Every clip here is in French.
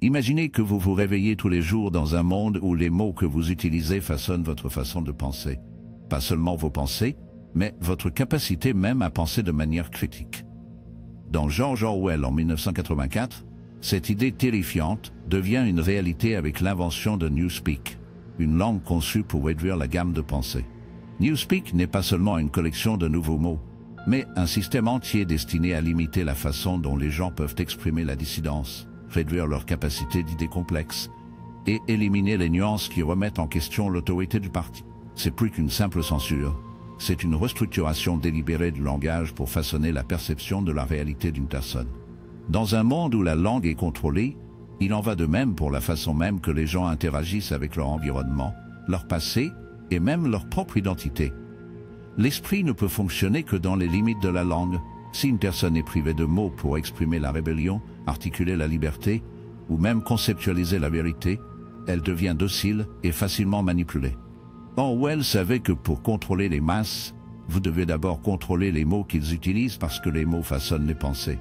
Imaginez que vous vous réveillez tous les jours dans un monde où les mots que vous utilisez façonnent votre façon de penser. Pas seulement vos pensées, mais votre capacité même à penser de manière critique. Dans George Orwell en 1984, cette idée terrifiante devient une réalité avec l'invention de Newspeak, une langue conçue pour réduire la gamme de pensée. Newspeak n'est pas seulement une collection de nouveaux mots, mais un système entier destiné à limiter la façon dont les gens peuvent exprimer la dissidence, réduire leur capacité d'idées complexes et éliminer les nuances qui remettent en question l'autorité du parti. C'est plus qu'une simple censure, c'est une restructuration délibérée du langage pour façonner la perception de la réalité d'une personne. Dans un monde où la langue est contrôlée, il en va de même pour la façon même que les gens interagissent avec leur environnement, leur passé et même leur propre identité. L'esprit ne peut fonctionner que dans les limites de la langue. Si une personne est privée de mots pour exprimer la rébellion, articuler la liberté, ou même conceptualiser la vérité, elle devient docile et facilement manipulée. Orwell savait que pour contrôler les masses, vous devez d'abord contrôler les mots qu'ils utilisent parce que les mots façonnent les pensées.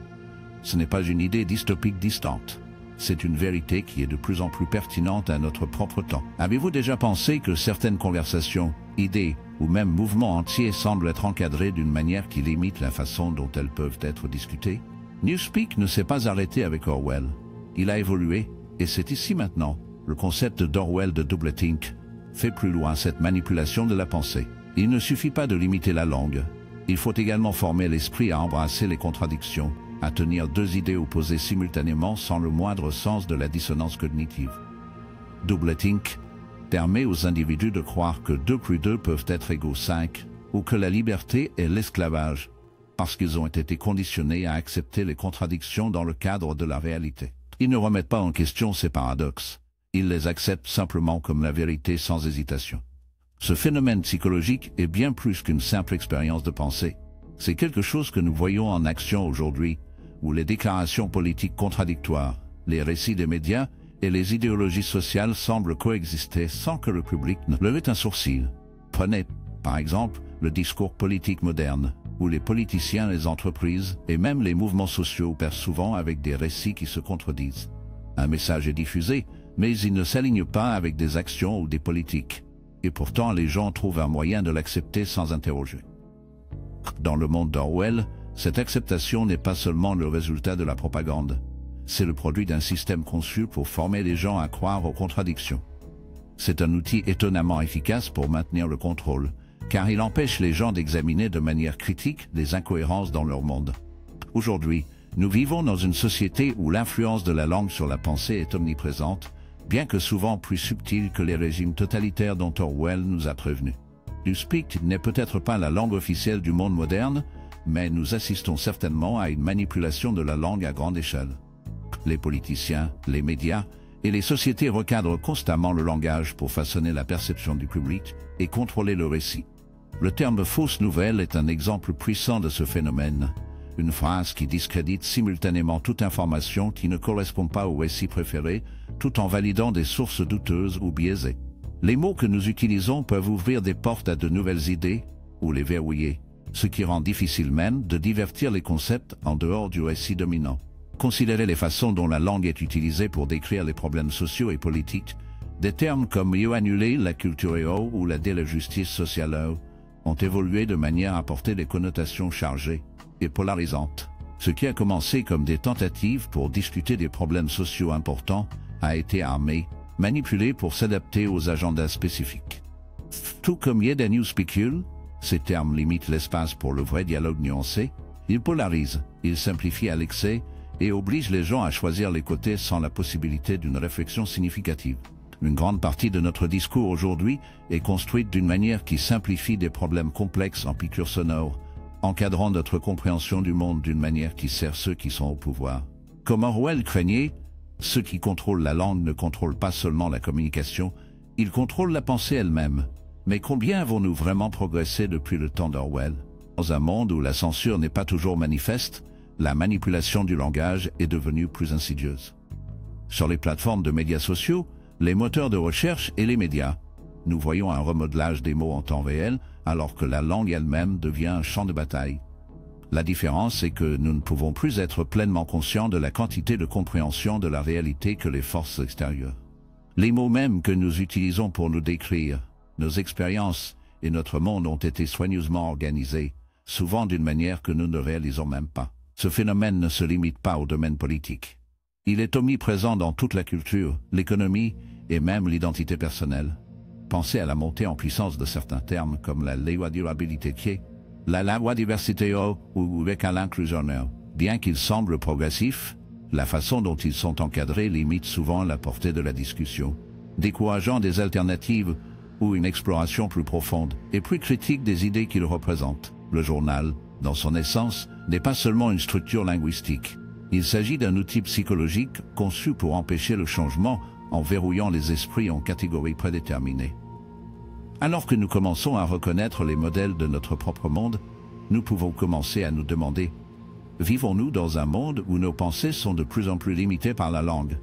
Ce n'est pas une idée dystopique distante. C'est une vérité qui est de plus en plus pertinente à notre propre temps. Avez-vous déjà pensé que certaines conversations, idées ou même mouvements entiers semblent être encadrés d'une manière qui limite la façon dont elles peuvent être discutées? Newspeak ne s'est pas arrêté avec Orwell. Il a évolué, et c'est ici maintenant. Le concept d'Orwell de doublethink fait plus loin cette manipulation de la pensée. Il ne suffit pas de limiter la langue. Il faut également former l'esprit à embrasser les contradictions, à tenir deux idées opposées simultanément sans le moindre sens de la dissonance cognitive. Doublethink permet aux individus de croire que 2 plus 2 peuvent être égaux 5, ou que la liberté est l'esclavage, parce qu'ils ont été conditionnés à accepter les contradictions dans le cadre de la réalité. Ils ne remettent pas en question ces paradoxes, ils les acceptent simplement comme la vérité sans hésitation. Ce phénomène psychologique est bien plus qu'une simple expérience de pensée. C'est quelque chose que nous voyons en action aujourd'hui, où les déclarations politiques contradictoires, les récits des médias et les idéologies sociales semblent coexister sans que le public ne lève un sourcil. Prenez, par exemple, le discours politique moderne, où les politiciens, les entreprises et même les mouvements sociaux opèrent souvent avec des récits qui se contredisent. Un message est diffusé, mais il ne s'aligne pas avec des actions ou des politiques. Et pourtant, les gens trouvent un moyen de l'accepter sans interroger. Dans le monde d'Orwell, cette acceptation n'est pas seulement le résultat de la propagande. C'est le produit d'un système conçu pour former les gens à croire aux contradictions. C'est un outil étonnamment efficace pour maintenir le contrôle, car il empêche les gens d'examiner de manière critique les incohérences dans leur monde. Aujourd'hui, nous vivons dans une société où l'influence de la langue sur la pensée est omniprésente, bien que souvent plus subtile que les régimes totalitaires dont Orwell nous a prévenus. Newspeak n'est peut-être pas la langue officielle du monde moderne, mais nous assistons certainement à une manipulation de la langue à grande échelle. Les politiciens, les médias et les sociétés recadrent constamment le langage pour façonner la perception du public et contrôler le récit. Le terme « fausse nouvelle » est un exemple puissant de ce phénomène, une phrase qui discrédite simultanément toute information qui ne correspond pas au récit préféré, tout en validant des sources douteuses ou biaisées. Les mots que nous utilisons peuvent ouvrir des portes à de nouvelles idées ou les verrouiller, ce qui rend difficile même de divertir les concepts en dehors du récit dominant. Considérez les façons dont la langue est utilisée pour décrire les problèmes sociaux et politiques. Des termes comme « mieux annuler la culture ou la de la justice sociale » ont évolué de manière à porter des connotations chargées et polarisantes. Ce qui a commencé comme des tentatives pour discuter des problèmes sociaux importants a été armé, manipulé pour s'adapter aux agendas spécifiques. Tout comme Yeda Newspeakul, ces termes limitent l'espace pour le vrai dialogue nuancé, ils polarisent, ils simplifient à l'excès et obligent les gens à choisir les côtés sans la possibilité d'une réflexion significative. Une grande partie de notre discours aujourd'hui est construite d'une manière qui simplifie des problèmes complexes en piqûres sonores, encadrant notre compréhension du monde d'une manière qui sert ceux qui sont au pouvoir. Comme Orwell craignait, ceux qui contrôlent la langue ne contrôlent pas seulement la communication, ils contrôlent la pensée elle-même. Mais combien avons-nous vraiment progressé depuis le temps d'Orwell? Dans un monde où la censure n'est pas toujours manifeste, la manipulation du langage est devenue plus insidieuse. Sur les plateformes de médias sociaux, les moteurs de recherche et les médias, nous voyons un remodelage des mots en temps réel, alors que la langue elle-même devient un champ de bataille. La différence est que nous ne pouvons plus être pleinement conscients de la quantité de compréhension de la réalité que les forces extérieures. Les mots mêmes que nous utilisons pour nous décrire, nos expériences et notre monde ont été soigneusement organisés, souvent d'une manière que nous ne réalisons même pas. Ce phénomène ne se limite pas au domaine politique. Il est omniprésent dans toute la culture, l'économie et même l'identité personnelle. Pensez à la montée en puissance de certains termes comme la loi durabilité, la loi diversité ou avec l'inclusion. Bien qu'ils semblent progressifs, la façon dont ils sont encadrés limite souvent la portée de la discussion, décourageant des alternatives ou une exploration plus profonde et plus critique des idées qu'ils représentent. Le journal, dans son essence, n'est pas seulement une structure linguistique. Il s'agit d'un outil psychologique conçu pour empêcher le changement en verrouillant les esprits en catégories prédéterminées. Alors que nous commençons à reconnaître les modèles de notre propre monde, nous pouvons commencer à nous demander: vivons-nous dans un monde où nos pensées sont de plus en plus limitées par la langue?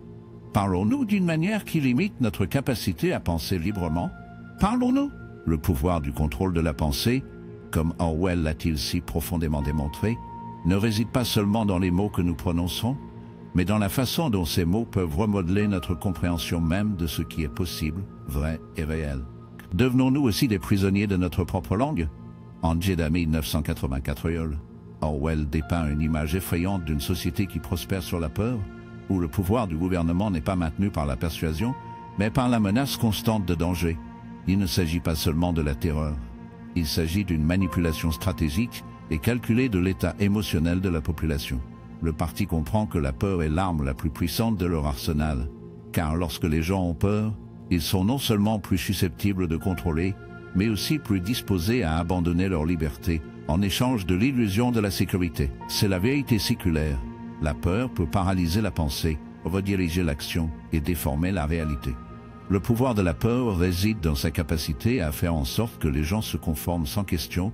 Parlons-nous d'une manière qui limite notre capacité à penser librement? Parlons-nous? Le pouvoir du contrôle de la pensée, comme Orwell l'a-t-il si profondément démontré, ne réside pas seulement dans les mots que nous prononçons, mais dans la façon dont ces mots peuvent remodeler notre compréhension même de ce qui est possible, vrai et réel. Devenons-nous aussi des prisonniers de notre propre langue? En Jeddah 1984, Orwell dépeint une image effrayante d'une société qui prospère sur la peur, où le pouvoir du gouvernement n'est pas maintenu par la persuasion, mais par la menace constante de danger. Il ne s'agit pas seulement de la terreur. Il s'agit d'une manipulation stratégique et calculée de l'état émotionnel de la population. Le parti comprend que la peur est l'arme la plus puissante de leur arsenal, car lorsque les gens ont peur, ils sont non seulement plus susceptibles de contrôler, mais aussi plus disposés à abandonner leur liberté en échange de l'illusion de la sécurité. C'est la vérité séculaire. La peur peut paralyser la pensée, rediriger l'action et déformer la réalité. Le pouvoir de la peur réside dans sa capacité à faire en sorte que les gens se conforment sans question,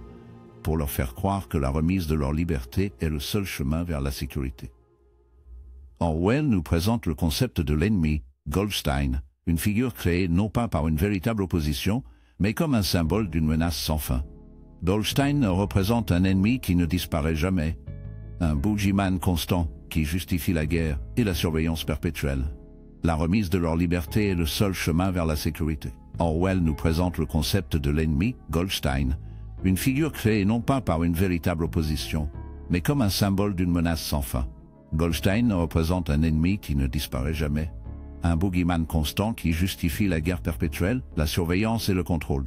pour leur faire croire que la remise de leur liberté est le seul chemin vers la sécurité. Orwell nous présente le concept de l'ennemi, Goldstein, une figure créée non pas par une véritable opposition, mais comme un symbole d'une menace sans fin. Goldstein représente un ennemi qui ne disparaît jamais, un boogeyman constant qui justifie la guerre et la surveillance perpétuelle. La remise de leur liberté est le seul chemin vers la sécurité. Orwell nous présente le concept de l'ennemi, Goldstein, une figure créée non pas par une véritable opposition, mais comme un symbole d'une menace sans fin. Goldstein représente un ennemi qui ne disparaît jamais, un boogeyman constant qui justifie la guerre perpétuelle, la surveillance et le contrôle.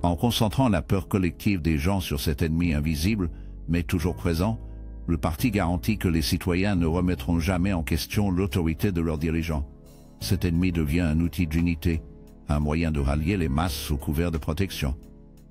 En concentrant la peur collective des gens sur cet ennemi invisible, mais toujours présent, le parti garantit que les citoyens ne remettront jamais en question l'autorité de leurs dirigeants. Cet ennemi devient un outil d'unité, un moyen de rallier les masses sous couvert de protection.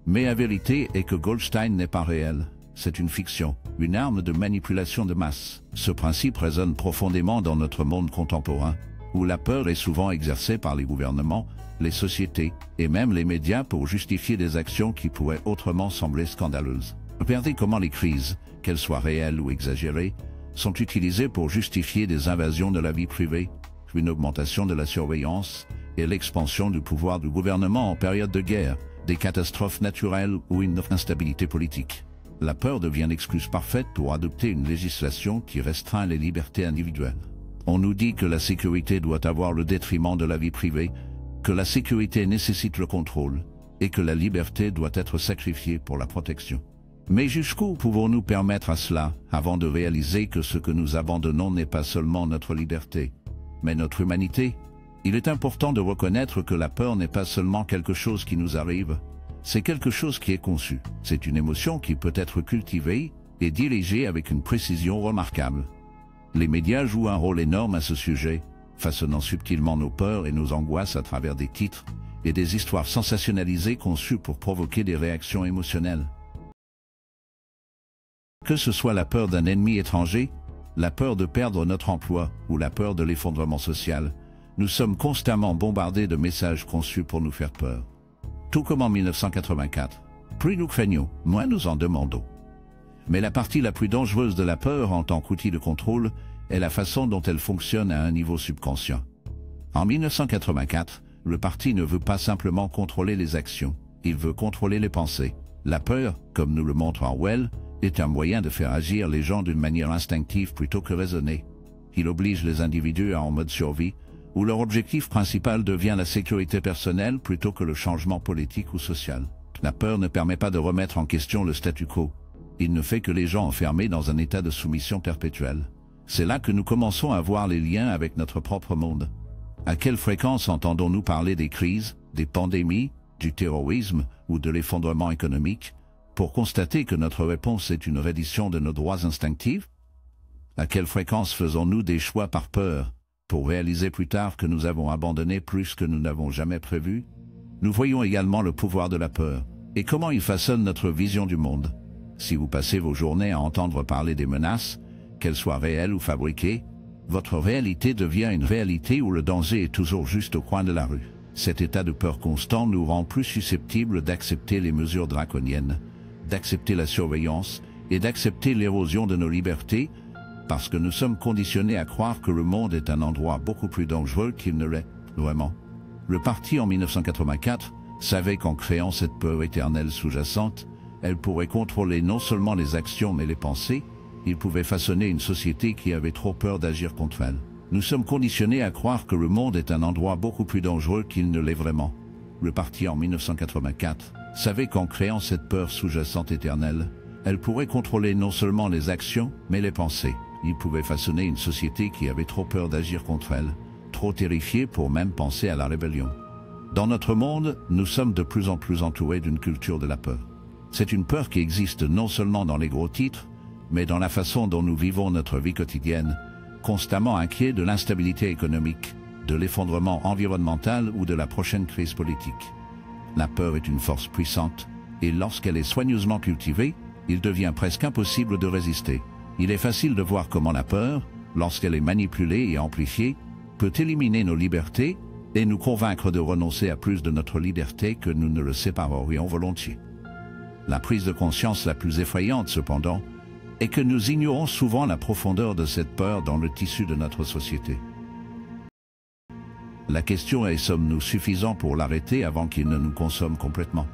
Mais la vérité est que Goldstein n'est pas réel. C'est une fiction, une arme de manipulation de masse. Ce principe résonne profondément dans notre monde contemporain, où la peur est souvent exercée par les gouvernements, les sociétés et même les médias pour justifier des actions qui pourraient autrement sembler scandaleuses. Regardez comment les crises, qu'elles soient réelles ou exagérées, sont utilisées pour justifier des invasions de la vie privée, une augmentation de la surveillance et l'expansion du pouvoir du gouvernement en période de guerre, des catastrophes naturelles ou une instabilité politique. La peur devient l'excuse parfaite pour adopter une législation qui restreint les libertés individuelles. On nous dit que la sécurité doit avoir le détriment de la vie privée, que la sécurité nécessite le contrôle et que la liberté doit être sacrifiée pour la protection. Mais jusqu'où pouvons-nous permettre à cela avant de réaliser que ce que nous abandonnons n'est pas seulement notre liberté, mais notre humanité? Il est important de reconnaître que la peur n'est pas seulement quelque chose qui nous arrive, c'est quelque chose qui est conçu. C'est une émotion qui peut être cultivée et dirigée avec une précision remarquable. Les médias jouent un rôle énorme à ce sujet, façonnant subtilement nos peurs et nos angoisses à travers des titres et des histoires sensationnalisées conçues pour provoquer des réactions émotionnelles. Que ce soit la peur d'un ennemi étranger, la peur de perdre notre emploi ou la peur de l'effondrement social, nous sommes constamment bombardés de messages conçus pour nous faire peur. Tout comme en 1984, plus nous craignons, moins nous en demandons. Mais la partie la plus dangereuse de la peur en tant qu'outil de contrôle est la façon dont elle fonctionne à un niveau subconscient. En 1984, le parti ne veut pas simplement contrôler les actions, il veut contrôler les pensées. La peur, comme nous le montre Orwell, est un moyen de faire agir les gens d'une manière instinctive plutôt que raisonnée. Il oblige les individus à en mode survie, où leur objectif principal devient la sécurité personnelle plutôt que le changement politique ou social. La peur ne permet pas de remettre en question le statu quo. Il ne fait que les gens enfermés dans un état de soumission perpétuelle. C'est là que nous commençons à voir les liens avec notre propre monde. À quelle fréquence entendons-nous parler des crises, des pandémies, du terrorisme ou de l'effondrement économique, pour constater que notre réponse est une reddition de nos droits instinctifs? À quelle fréquence faisons-nous des choix par peur, pour réaliser plus tard que nous avons abandonné plus que nous n'avons jamais prévu? Nous voyons également le pouvoir de la peur, et comment il façonne notre vision du monde. Si vous passez vos journées à entendre parler des menaces, qu'elles soient réelles ou fabriquées, votre réalité devient une réalité où le danger est toujours juste au coin de la rue. Cet état de peur constant nous rend plus susceptibles d'accepter les mesures draconiennes, d'accepter la surveillance et d'accepter l'érosion de nos libertés, parce que nous sommes conditionnés à croire que le monde est un endroit beaucoup plus dangereux qu'il ne l'est vraiment. Le parti en 1984 savait qu'en créant cette peur éternelle sous-jacente, elle pourrait contrôler non seulement les actions mais les pensées. Il pouvait façonner une société qui avait trop peur d'agir contre elle. Nous sommes conditionnés à croire que le monde est un endroit beaucoup plus dangereux qu'il ne l'est vraiment. Le parti en 1984 savait qu'en créant cette peur sous-jacente éternelle, elle pourrait contrôler non seulement les actions mais les pensées. Il pouvait façonner une société qui avait trop peur d'agir contre elle, trop terrifiée pour même penser à la rébellion. Dans notre monde, nous sommes de plus en plus entourés d'une culture de la peur. C'est une peur qui existe non seulement dans les gros titres, mais dans la façon dont nous vivons notre vie quotidienne, constamment inquiets de l'instabilité économique, de l'effondrement environnemental ou de la prochaine crise politique. La peur est une force puissante, et lorsqu'elle est soigneusement cultivée, il devient presque impossible de résister. Il est facile de voir comment la peur, lorsqu'elle est manipulée et amplifiée, peut éliminer nos libertés et nous convaincre de renoncer à plus de notre liberté que nous ne le séparerions volontiers. La prise de conscience la plus effrayante, cependant, est que nous ignorons souvent la profondeur de cette peur dans le tissu de notre société. La question est, sommes-nous suffisants pour l'arrêter avant qu'il ne nous consomme complètement?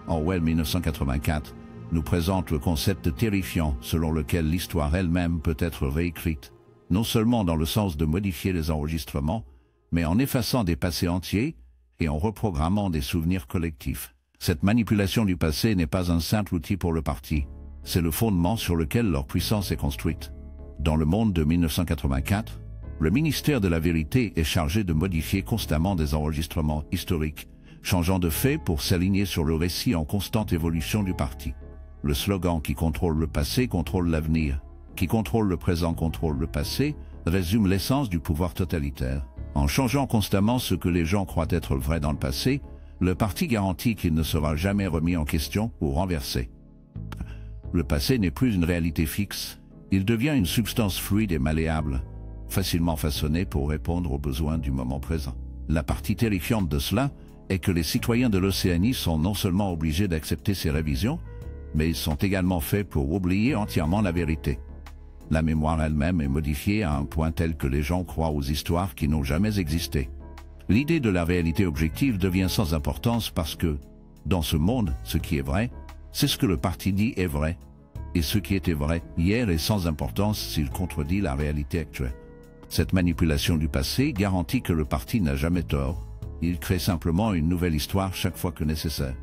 Orwell 1984 nous présente le concept terrifiant selon lequel l'histoire elle-même peut être réécrite, non seulement dans le sens de modifier les enregistrements, mais en effaçant des passés entiers et en reprogrammant des souvenirs collectifs. Cette manipulation du passé n'est pas un simple outil pour le parti, c'est le fondement sur lequel leur puissance est construite. Dans le monde de 1984, le ministère de la Vérité est chargé de modifier constamment des enregistrements historiques, changeant de fait pour s'aligner sur le récit en constante évolution du parti. Le slogan « Qui contrôle le passé contrôle l'avenir », qui contrôle le présent contrôle le passé, résume l'essence du pouvoir totalitaire. En changeant constamment ce que les gens croient être vrai dans le passé, le parti garantit qu'il ne sera jamais remis en question ou renversé. Le passé n'est plus une réalité fixe, il devient une substance fluide et malléable, facilement façonnée pour répondre aux besoins du moment présent. La partie terrifiante de cela est que les citoyens de l'Océanie sont non seulement obligés d'accepter ces révisions, mais ils sont également faits pour oublier entièrement la vérité. La mémoire elle-même est modifiée à un point tel que les gens croient aux histoires qui n'ont jamais existé. L'idée de la réalité objective devient sans importance parce que, dans ce monde, ce qui est vrai, c'est ce que le parti dit est vrai, et ce qui était vrai hier est sans importance s'il contredit la réalité actuelle. Cette manipulation du passé garantit que le parti n'a jamais tort, il crée simplement une nouvelle histoire chaque fois que nécessaire.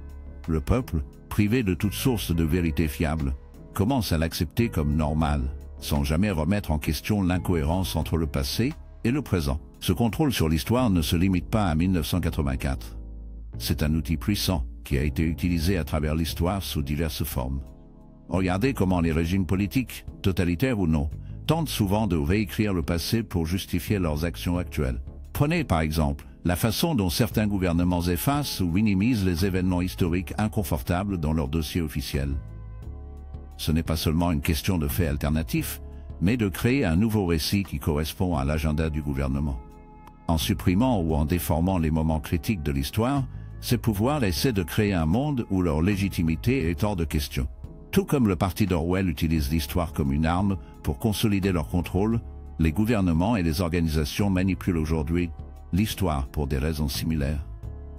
Le peuple, privé de toute source de vérité fiable, commence à l'accepter comme normal, sans jamais remettre en question l'incohérence entre le passé et le présent. Ce contrôle sur l'histoire ne se limite pas à 1984. C'est un outil puissant qui a été utilisé à travers l'histoire sous diverses formes. Regardez comment les régimes politiques, totalitaires ou non, tentent souvent de réécrire le passé pour justifier leurs actions actuelles. Prenez par exemple la façon dont certains gouvernements effacent ou minimisent les événements historiques inconfortables dans leurs dossiers officiels. Ce n'est pas seulement une question de faits alternatifs, mais de créer un nouveau récit qui correspond à l'agenda du gouvernement. En supprimant ou en déformant les moments critiques de l'histoire, ces pouvoirs essaient de créer un monde où leur légitimité est hors de question. Tout comme le parti d'Orwell utilise l'histoire comme une arme pour consolider leur contrôle, les gouvernements et les organisations manipulent aujourd'hui l'histoire pour des raisons similaires.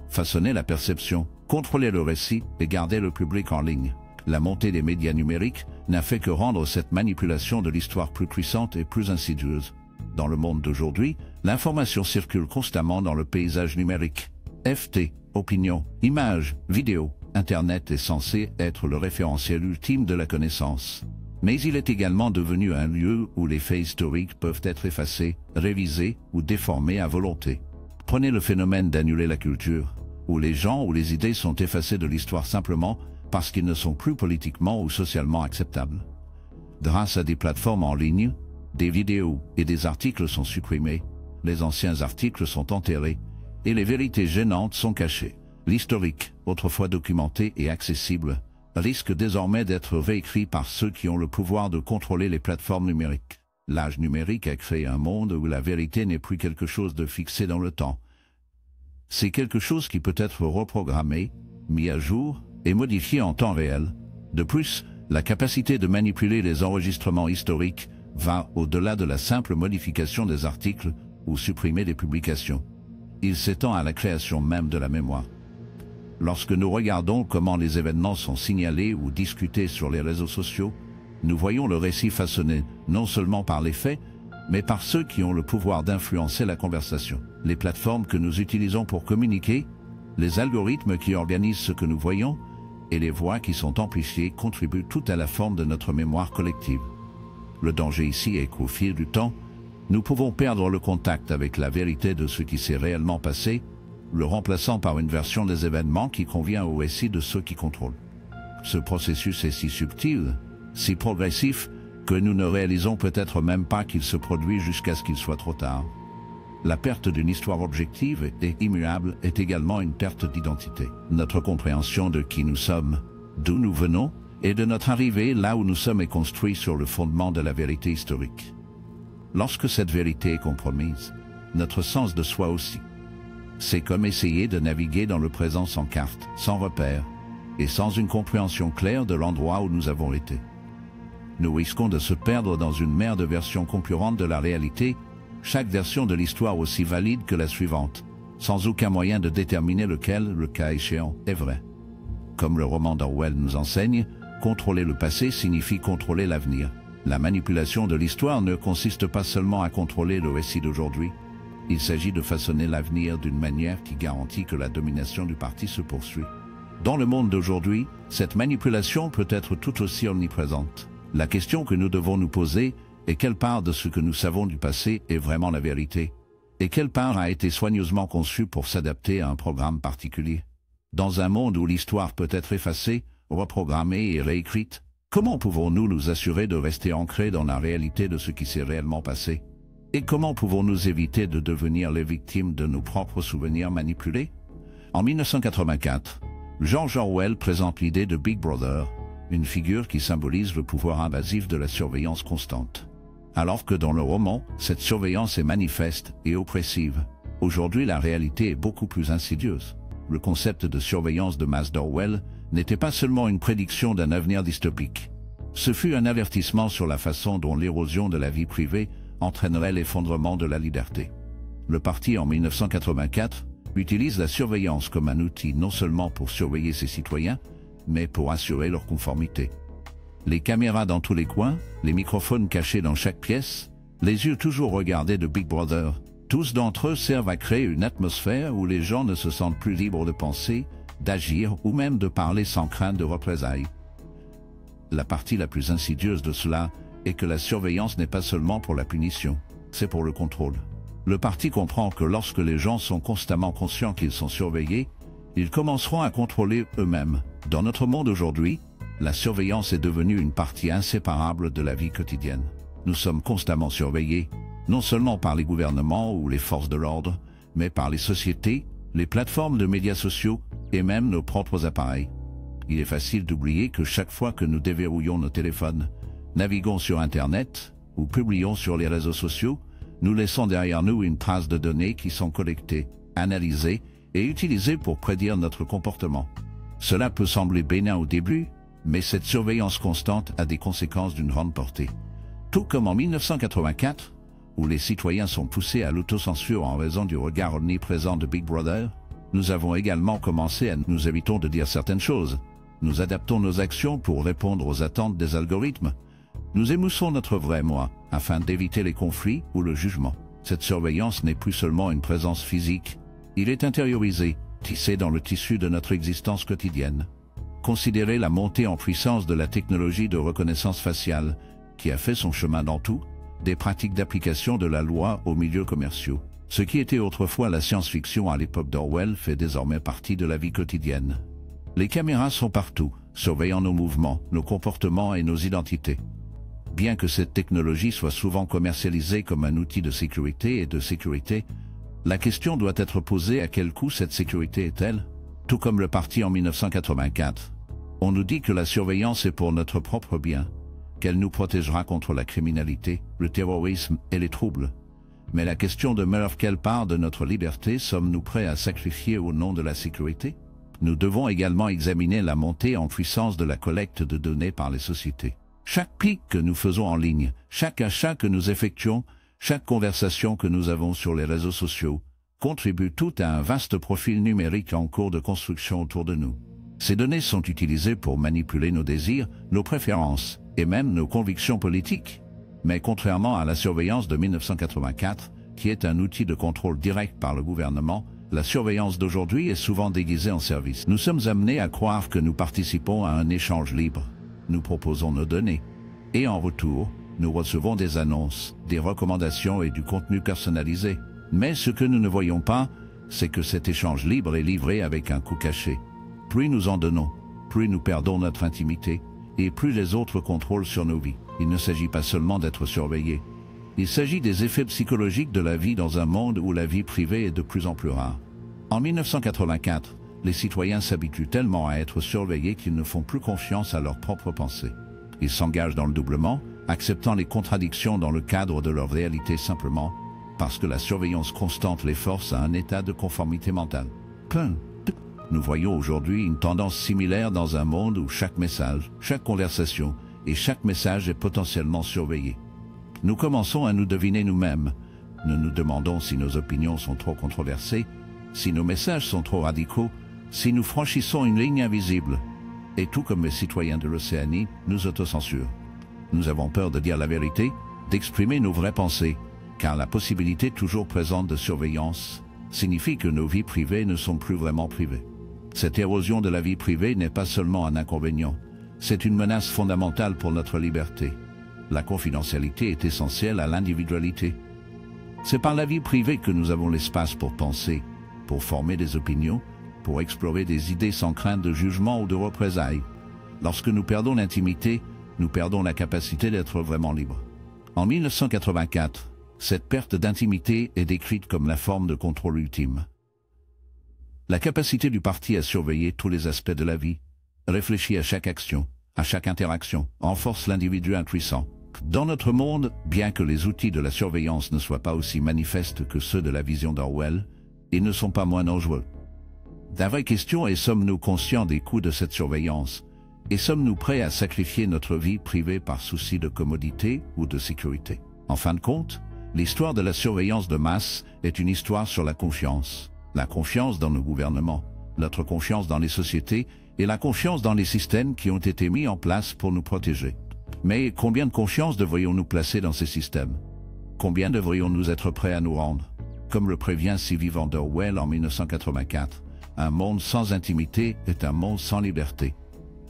Façonner la perception, contrôler le récit et garder le public en ligne. La montée des médias numériques n'a fait que rendre cette manipulation de l'histoire plus puissante et plus insidieuse. Dans le monde d'aujourd'hui, l'information circule constamment dans le paysage numérique. FT, opinion, images, vidéos, Internet est censé être le référentiel ultime de la connaissance. Mais il est également devenu un lieu où les faits historiques peuvent être effacés, révisés ou déformés à volonté. Prenez le phénomène d'annuler la culture, où les gens ou les idées sont effacés de l'histoire simplement parce qu'ils ne sont plus politiquement ou socialement acceptables. Grâce à des plateformes en ligne, des vidéos et des articles sont supprimés, les anciens articles sont enterrés, et les vérités gênantes sont cachées. L'historique, autrefois documenté et accessible, risque désormais d'être réécrit par ceux qui ont le pouvoir de contrôler les plateformes numériques. L'âge numérique a créé un monde où la vérité n'est plus quelque chose de fixé dans le temps. C'est quelque chose qui peut être reprogrammé, mis à jour et modifié en temps réel. De plus, la capacité de manipuler les enregistrements historiques va au-delà de la simple modification des articles ou supprimer des publications. Il s'étend à la création même de la mémoire. Lorsque nous regardons comment les événements sont signalés ou discutés sur les réseaux sociaux, nous voyons le récit façonné non seulement par les faits, mais par ceux qui ont le pouvoir d'influencer la conversation. Les plateformes que nous utilisons pour communiquer, les algorithmes qui organisent ce que nous voyons, et les voix qui sont amplifiées contribuent tout à la forme de notre mémoire collective. Le danger ici est qu'au fil du temps, nous pouvons perdre le contact avec la vérité de ce qui s'est réellement passé, le remplaçant par une version des événements qui convient au récit de ceux qui contrôlent. Ce processus est si subtil, si progressif, que nous ne réalisons peut-être même pas qu'il se produit jusqu'à ce qu'il soit trop tard. La perte d'une histoire objective et immuable est également une perte d'identité. Notre compréhension de qui nous sommes, d'où nous venons, et de notre arrivée là où nous sommes est construite sur le fondement de la vérité historique. Lorsque cette vérité est compromise, notre sens de soi aussi. C'est comme essayer de naviguer dans le présent sans carte, sans repère, et sans une compréhension claire de l'endroit où nous avons été. Nous risquons de se perdre dans une mer de versions concurrentes de la réalité, chaque version de l'histoire aussi valide que la suivante, sans aucun moyen de déterminer lequel, le cas échéant, est vrai. Comme le roman d'Orwell nous enseigne, contrôler le passé signifie contrôler l'avenir. La manipulation de l'histoire ne consiste pas seulement à contrôler le récit d'aujourd'hui. Il s'agit de façonner l'avenir d'une manière qui garantit que la domination du parti se poursuit. Dans le monde d'aujourd'hui, cette manipulation peut être tout aussi omniprésente. La question que nous devons nous poser est quelle part de ce que nous savons du passé est vraiment la vérité, et quelle part a été soigneusement conçue pour s'adapter à un programme particulier. Dans un monde où l'histoire peut être effacée, reprogrammée et réécrite, comment pouvons-nous nous assurer de rester ancrés dans la réalité de ce qui s'est réellement passé? Et comment pouvons-nous éviter de devenir les victimes de nos propres souvenirs manipulés? En 1984, George Orwell présente l'idée de Big Brother, une figure qui symbolise le pouvoir invasif de la surveillance constante. Alors que dans le roman, cette surveillance est manifeste et oppressive. Aujourd'hui, la réalité est beaucoup plus insidieuse. Le concept de surveillance de masse d'Orwell n'était pas seulement une prédiction d'un avenir dystopique. Ce fut un avertissement sur la façon dont l'érosion de la vie privée entraînerait l'effondrement de la liberté. Le parti en 1984 utilise la surveillance comme un outil non seulement pour surveiller ses citoyens, mais pour assurer leur conformité. Les caméras dans tous les coins, les microphones cachés dans chaque pièce, les yeux toujours regardés de Big Brother, tous d'entre eux servent à créer une atmosphère où les gens ne se sentent plus libres de penser, d'agir ou même de parler sans crainte de représailles. La partie la plus insidieuse de cela est que la surveillance n'est pas seulement pour la punition, c'est pour le contrôle. Le parti comprend que lorsque les gens sont constamment conscients qu'ils sont surveillés, ils commenceront à contrôler eux-mêmes. Dans notre monde aujourd'hui, la surveillance est devenue une partie inséparable de la vie quotidienne. Nous sommes constamment surveillés, non seulement par les gouvernements ou les forces de l'ordre, mais par les sociétés, les plateformes de médias sociaux et même nos propres appareils. Il est facile d'oublier que chaque fois que nous déverrouillons nos téléphones, naviguons sur Internet ou publions sur les réseaux sociaux, nous laissons derrière nous une trace de données qui sont collectées, analysées et utilisées pour prédire notre comportement. Cela peut sembler bénin au début, mais cette surveillance constante a des conséquences d'une grande portée. Tout comme en 1984, où les citoyens sont poussés à l'autocensure en raison du regard omniprésent de Big Brother, nous avons également commencé à nous éviter de dire certaines choses. Nous adaptons nos actions pour répondre aux attentes des algorithmes. Nous émoussons notre vrai moi afin d'éviter les conflits ou le jugement. Cette surveillance n'est plus seulement une présence physique. Il est intériorisé, tissé dans le tissu de notre existence quotidienne. Considérez la montée en puissance de la technologie de reconnaissance faciale, qui a fait son chemin dans tout, des pratiques d'application de la loi aux milieux commerciaux. Ce qui était autrefois la science-fiction à l'époque d'Orwell fait désormais partie de la vie quotidienne. Les caméras sont partout, surveillant nos mouvements, nos comportements et nos identités. Bien que cette technologie soit souvent commercialisée comme un outil de sécurité, la question doit être posée: à quel coût cette sécurité est-elle? Tout comme le parti en 1984. On nous dit que la surveillance est pour notre propre bien, qu'elle nous protégera contre la criminalité, le terrorisme et les troubles. Mais la question demeure: quelle part de notre liberté sommes-nous prêts à sacrifier au nom de la sécurité? Nous devons également examiner la montée en puissance de la collecte de données par les sociétés. Chaque clic que nous faisons en ligne, chaque achat que nous effectuons, chaque conversation que nous avons sur les réseaux sociaux, contribuent tout à un vaste profil numérique en cours de construction autour de nous. Ces données sont utilisées pour manipuler nos désirs, nos préférences et même nos convictions politiques. Mais contrairement à la surveillance de 1984, qui est un outil de contrôle direct par le gouvernement, la surveillance d'aujourd'hui est souvent déguisée en service. Nous sommes amenés à croire que nous participons à un échange libre. Nous proposons nos données. Et en retour, nous recevons des annonces, des recommandations et du contenu personnalisé. Mais ce que nous ne voyons pas, c'est que cet échange libre est livré avec un coût caché. Plus nous en donnons, plus nous perdons notre intimité, et plus les autres contrôlent sur nos vies. Il ne s'agit pas seulement d'être surveillé. Il s'agit des effets psychologiques de la vie dans un monde où la vie privée est de plus en plus rare. En 1984, les citoyens s'habituent tellement à être surveillés qu'ils ne font plus confiance à leurs propres pensées. Ils s'engagent dans le doublement, acceptant les contradictions dans le cadre de leur réalité simplement parce que la surveillance constante les force à un état de conformité mentale. Nous voyons aujourd'hui une tendance similaire dans un monde où chaque message, chaque conversation et chaque message est potentiellement surveillé. Nous commençons à nous deviner nous-mêmes. Nous nous demandons si nos opinions sont trop controversées, si nos messages sont trop radicaux, si nous franchissons une ligne invisible. Et tout comme les citoyens de l'Océanie, nous autocensurons. Nous avons peur de dire la vérité, d'exprimer nos vraies pensées, car la possibilité toujours présente de surveillance signifie que nos vies privées ne sont plus vraiment privées. Cette érosion de la vie privée n'est pas seulement un inconvénient, c'est une menace fondamentale pour notre liberté. La confidentialité est essentielle à l'individualité. C'est par la vie privée que nous avons l'espace pour penser, pour former des opinions, pour explorer des idées sans crainte de jugement ou de représailles. Lorsque nous perdons l'intimité, nous perdons la capacité d'être vraiment libres. En 1984, cette perte d'intimité est décrite comme la forme de contrôle ultime. La capacité du parti à surveiller tous les aspects de la vie, réfléchir à chaque action, à chaque interaction, renforce l'individu impuissant. Dans notre monde, bien que les outils de la surveillance ne soient pas aussi manifestes que ceux de la vision d'Orwell, ils ne sont pas moins dangereux. La vraie question est: sommes-nous conscients des coûts de cette surveillance? Et sommes-nous prêts à sacrifier notre vie privée par souci de commodité ou de sécurité? En fin de compte, l'histoire de la surveillance de masse est une histoire sur la confiance. La confiance dans nos gouvernements, notre confiance dans les sociétés et la confiance dans les systèmes qui ont été mis en place pour nous protéger. Mais combien de confiance devrions-nous placer dans ces systèmes? Combien devrions-nous être prêts à nous rendre? Comme le prévient Sylvie van der Well en 1984, un monde sans intimité est un monde sans liberté.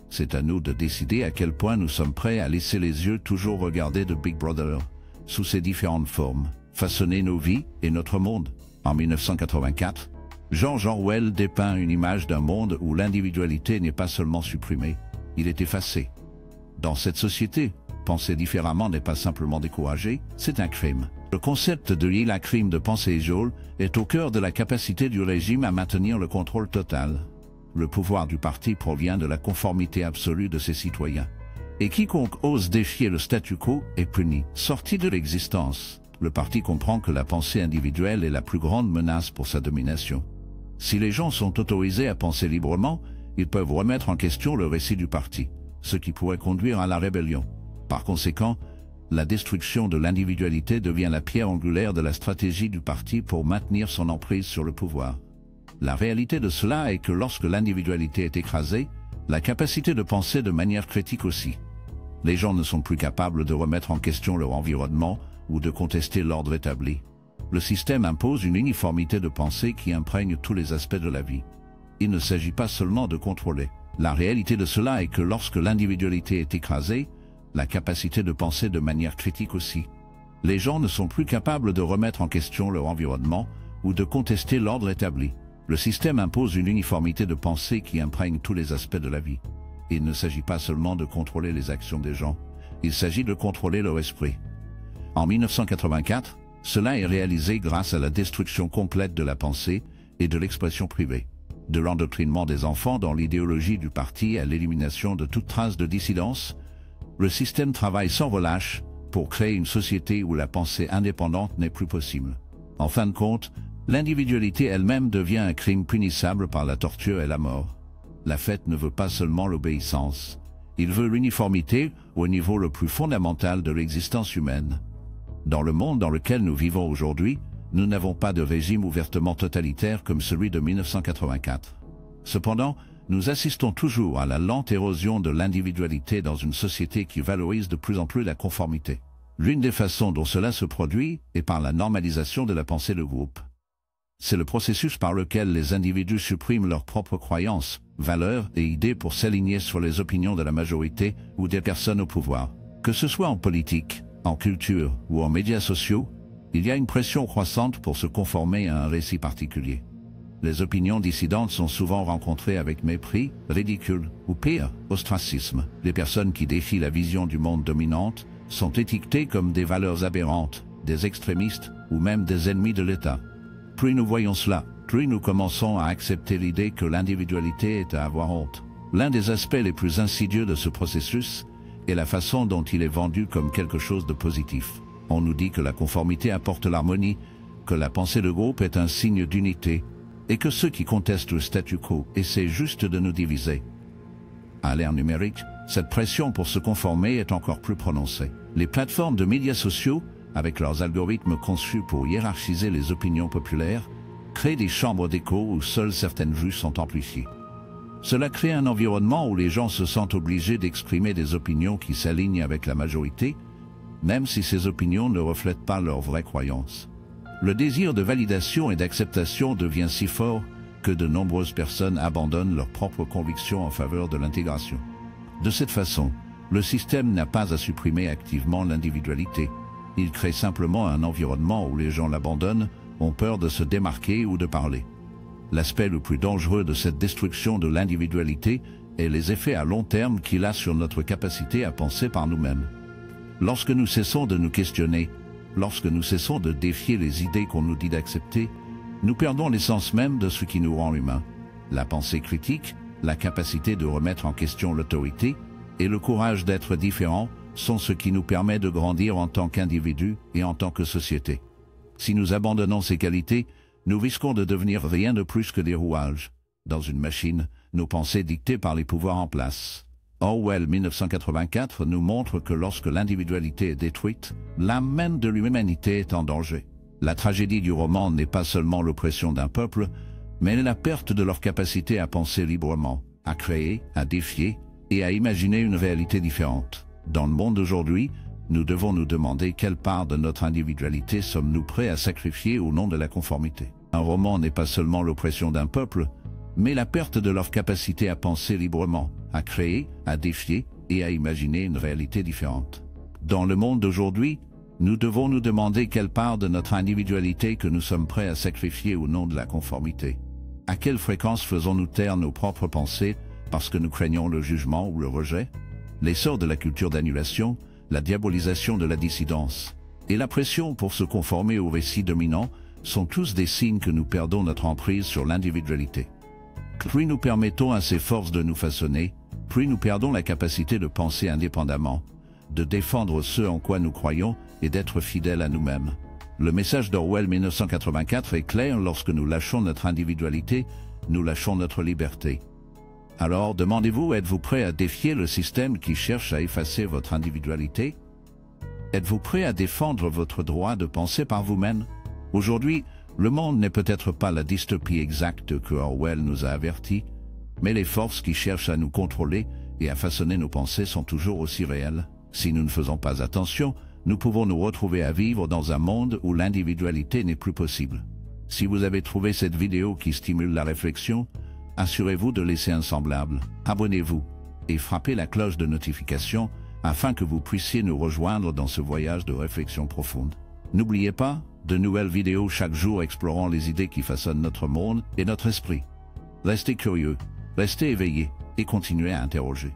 C'est à nous de décider à quel point nous sommes prêts à laisser les yeux toujours regarder de Big Brother, sous ses différentes formes, façonner nos vies et notre monde. En 1984, George Orwell dépeint une image d'un monde où l'individualité n'est pas seulement supprimée, il est effacé. Dans cette société, penser différemment n'est pas simplement découragé, c'est un crime. Le concept de l'île crime de pensée isolée est au cœur de la capacité du régime à maintenir le contrôle total. Le pouvoir du parti provient de la conformité absolue de ses citoyens. Et quiconque ose défier le statu quo est puni, sorti de l'existence. Le parti comprend que la pensée individuelle est la plus grande menace pour sa domination. Si les gens sont autorisés à penser librement, ils peuvent remettre en question le récit du parti, ce qui pourrait conduire à la rébellion. Par conséquent, la destruction de l'individualité devient la pierre angulaire de la stratégie du parti pour maintenir son emprise sur le pouvoir. La réalité de cela est que lorsque l'individualité est écrasée, La capacité de penser de manière critique aussi. Les gens ne sont plus capables de remettre en question leur environnement ou de contester l'ordre établi. Le système impose une uniformité de pensée qui imprègne tous les aspects de la vie. Il ne s'agit pas seulement de contrôler. La réalité de cela est que lorsque l'individualité est écrasée, la capacité de penser de manière critique aussi. Les gens ne sont plus capables de remettre en question leur environnement ou de contester l'ordre établi. Le système impose une uniformité de pensée qui imprègne tous les aspects de la vie. Il ne s'agit pas seulement de contrôler les actions des gens, il s'agit de contrôler leur esprit. En 1984, cela est réalisé grâce à la destruction complète de la pensée et de l'expression privée, de l'endoctrinement des enfants dans l'idéologie du parti à l'élimination de toute trace de dissidence. Le système travaille sans relâche pour créer une société où la pensée indépendante n'est plus possible. En fin de compte, l'individualité elle-même devient un crime punissable par la torture et la mort. La fête ne veut pas seulement l'obéissance, il veut l'uniformité au niveau le plus fondamental de l'existence humaine. Dans le monde dans lequel nous vivons aujourd'hui, nous n'avons pas de régime ouvertement totalitaire comme celui de 1984. Cependant, nous assistons toujours à la lente érosion de l'individualité dans une société qui valorise de plus en plus la conformité. L'une des façons dont cela se produit est par la normalisation de la pensée de groupe. C'est le processus par lequel les individus suppriment leurs propres croyances, valeurs et idées pour s'aligner sur les opinions de la majorité ou des personnes au pouvoir. Que ce soit en politique, en culture ou en médias sociaux, il y a une pression croissante pour se conformer à un récit particulier. Les opinions dissidentes sont souvent rencontrées avec mépris, ridicule ou pire, ostracisme. Les personnes qui défient la vision du monde dominante sont étiquetées comme des valeurs aberrantes, des extrémistes ou même des ennemis de l'État. Plus nous voyons cela, plus nous commençons à accepter l'idée que l'individualité est à avoir honte. L'un des aspects les plus insidieux de ce processus est la façon dont il est vendu comme quelque chose de positif. On nous dit que la conformité apporte l'harmonie, que la pensée de groupe est un signe d'unité, et que ceux qui contestent le statu quo essaient juste de nous diviser. À l'ère numérique, cette pression pour se conformer est encore plus prononcée. Les plateformes de médias sociaux, avec leurs algorithmes conçus pour hiérarchiser les opinions populaires, créent des chambres d'écho où seules certaines vues sont amplifiées. Cela crée un environnement où les gens se sentent obligés d'exprimer des opinions qui s'alignent avec la majorité, même si ces opinions ne reflètent pas leurs vraies croyances. Le désir de validation et d'acceptation devient si fort que de nombreuses personnes abandonnent leurs propres convictions en faveur de l'intégration. De cette façon, le système n'a pas à supprimer activement l'individualité. Il crée simplement un environnement où les gens l'abandonnent, ont peur de se démarquer ou de parler. L'aspect le plus dangereux de cette destruction de l'individualité est les effets à long terme qu'il a sur notre capacité à penser par nous-mêmes. Lorsque nous cessons de nous questionner, lorsque nous cessons de défier les idées qu'on nous dit d'accepter, nous perdons l'essence même de ce qui nous rend humains. La pensée critique, la capacité de remettre en question l'autorité et le courage d'être différent sont ce qui nous permet de grandir en tant qu'individus et en tant que société. Si nous abandonnons ces qualités, nous risquons de devenir rien de plus que des rouages. Dans une machine, nos pensées dictées par les pouvoirs en place. Orwell 1984 nous montre que lorsque l'individualité est détruite, l'âme même de l'humanité est en danger. La tragédie du roman n'est pas seulement l'oppression d'un peuple, mais la perte de leur capacité à penser librement, à créer, à défier et à imaginer une réalité différente. Dans le monde d'aujourd'hui, nous devons nous demander quelle part de notre individualité sommes-nous prêts à sacrifier au nom de la conformité. Un roman n'est pas seulement l'oppression d'un peuple, mais la perte de leur capacité à penser librement, à créer, à défier et à imaginer une réalité différente. Dans le monde d'aujourd'hui, nous devons nous demander quelle part de notre individualité que nous sommes prêts à sacrifier au nom de la conformité. À quelle fréquence faisons-nous taire nos propres pensées parce que nous craignons le jugement ou le rejet? L'essor de la culture d'annulation, la diabolisation de la dissidence et la pression pour se conformer au récit dominant sont tous des signes que nous perdons notre emprise sur l'individualité. Plus nous permettons à ces forces de nous façonner, plus nous perdons la capacité de penser indépendamment, de défendre ce en quoi nous croyons et d'être fidèles à nous-mêmes. Le message d'Orwell 1984 est clair: lorsque nous lâchons notre individualité, nous lâchons notre liberté. Alors demandez-vous, êtes-vous prêt à défier le système qui cherche à effacer votre individualité? Êtes-vous prêt à défendre votre droit de penser par vous-même? Aujourd'hui, le monde n'est peut-être pas la dystopie exacte que Orwell nous a averti, Mais les forces qui cherchent à nous contrôler et à façonner nos pensées sont toujours aussi réelles. Si nous ne faisons pas attention, nous pouvons nous retrouver à vivre dans un monde où l'individualité n'est plus possible. Si vous avez trouvé cette vidéo qui stimule la réflexion, assurez-vous de laisser un semblable, abonnez-vous et frappez la cloche de notification afin que vous puissiez nous rejoindre dans ce voyage de réflexion profonde. N'oubliez pas, de nouvelles vidéos chaque jour explorant les idées qui façonnent notre monde et notre esprit. Restez curieux, restez éveillés et continuez à interroger.